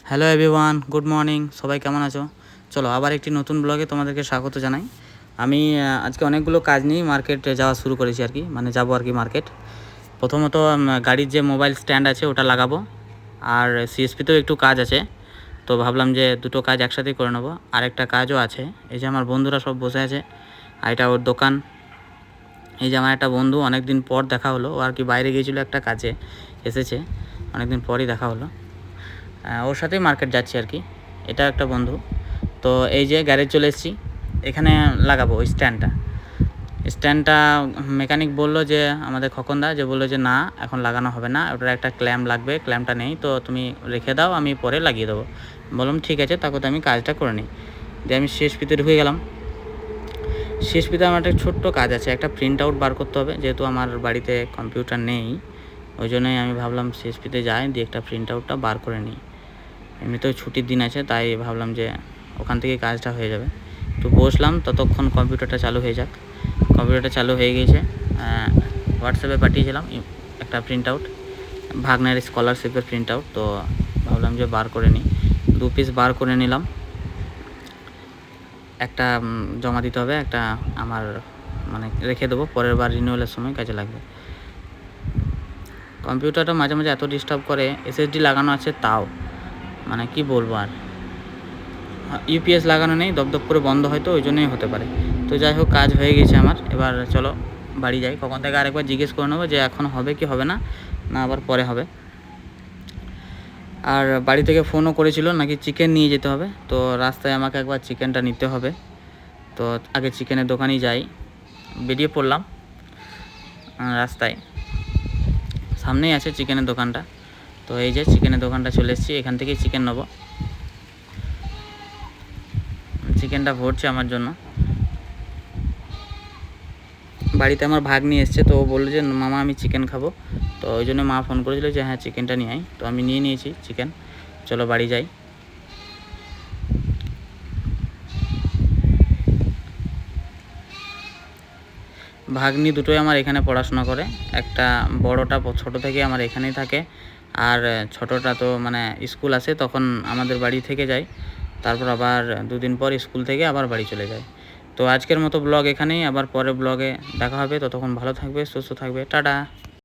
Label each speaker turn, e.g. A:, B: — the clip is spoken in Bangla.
A: Hello everyone, good morning. সবাই কেমন আছো? চলো আবার একটি নতুন ব্লগে তোমাদেরকে স্বাগত জানাই। আমি আজকে অনেকগুলো কাজ নিয়ে মার্কেটে যাওয়া শুরু করেছি আর কি, মানে যাবো আর কি মার্কেট। প্রথমত গাড়ির যে মোবাইল স্ট্যান্ড আছে ওটা লাগাবো, আর সিএসপিতেও একটু কাজ আছে। তো ভাবলাম যে দুটো কাজ একসাথেই করে নেবো। আর একটা কাজও আছে, এই যে আমার বন্ধুরা সব বসে আছে, আর এটা ওর দোকান। এই যে আমার একটা বন্ধু, অনেক দিন পর দেখা হলো। ও আর কি বাইরে গিয়েছিলো একটা কাজে, এসেছে অনেক দিন পরই দেখা হলো। ওর সাথেই মার্কেট যাচ্ছি আর কি। এটা একটা বন্ধু। তো এই যে গ্যারেজ চলে এসেছি, এখানে লাগাবো ওই স্ট্যান্ডটা। মেকানিক বললো যে, আমাদের খোকনদা যে বললো যে না এখন লাগানো হবে না, ওটার একটা ক্ল্যাম্প লাগবে, ক্ল্যাম্পটা নেই, তো তুমি রেখে দাও, আমি পরে লাগিয়ে দেবো। বললাম ঠিক আছে, তারপর তো আমি কাজটা করে নিই। যে আমি সিএসপিতে ঢুকে গেলাম। সিএসপিতে আমার একটা ছোট্ট কাজ আছে, একটা প্রিন্ট আউট বার করতে হবে। যেহেতু আমার বাড়িতে কম্পিউটার নেই, ওই জন্যই আমি ভাবলাম সিএসপিতে যাই, দিয়ে একটা প্রিন্ট আউটটা বার করে নিই। এমনিতেও ছুটির দিন আছে, তাই ভাবলাম যে ওখান থেকে কাজটা হয়ে যাবে। তো বসলাম, ততক্ষণ কম্পিউটারটা চালু হয়ে যাক। কম্পিউটারটা চালু হয়ে গিয়েছে। হোয়াটসঅ্যাপে পাঠিয়েছিলাম একটা প্রিন্ট আউট, ভাগ্নের স্কলারশিপের প্রিন্ট আউট। তো ভাবলাম যে বার করে নিই, 2 পিস বার করে নিলাম। একটা জমা দিতে হবে, একটা আমার মানে রেখে দেবো, পরের বার রিনিউয়ালের সময় কাজে লাগবে। কম্পিউটারটা মাঝে মাঝে এত ডিস্টার্ব করে, এসএসডি লাগানো আছে তাও, মানে কি বলবো আর। ইউপিএস লাগানো নেই, দপদপ করে বন্ধ, হয়তো ওই জন্যই হতে পারে। তো যাই হোক, কাজ হয়ে গেছে আমার। এবার চলো বাড়ি যাই। কখন থেকে আরেকবার জিজ্ঞেস করে নেবো যে এখন হবে কি হবে না, না আবার পরে হবে। আর বাড়ি থেকে ফোনও করেছিল নাকি চিকেন নিয়ে যেতে হবে, তো রাস্তায় আমাকে একবার চিকেনটা নিতে হবে। তো আগে চিকেনের দোকানেই যাই। বেরিয়ে পড়লাম রাস্তায়, সামনেই আছে চিকেনের দোকানটা। তো এই যে চিকেনের দোকানটা চলে এসেছি, এখান থেকেই চিকেন নেবো। চিকেনটা ভরছে আমার জন্য। বাড়িতে আমার ভাগ্নি এসছে, তো ও বললো যে মামা আমি চিকেন খাবো। তো ওই জন্য মা ফোন করেছিল যে হ্যাঁ চিকেনটা নিয়ে আয়। তো আমি নিয়ে নিয়েছি চিকেন। চলো বাড়ি যাই। ভাগ্নি দুটোই আমার এখানে পড়াশোনা করে। একটা বড়টা ছোটো থেকে আমার এখানেই থাকে, আর ছোটোটা তো মানে স্কুল আসে তখন আমাদের বাড়ি থেকে যায়, তারপর আবার 2 দিন পর স্কুল থেকে আবার বাড়ি চলে যায়। তো আজকের মতো ব্লগ এখানেই, আবার পরে ব্লগে দেখা হবে। ততক্ষণ ভালো থাকবে, সুস্থ থাকবে, টাটা।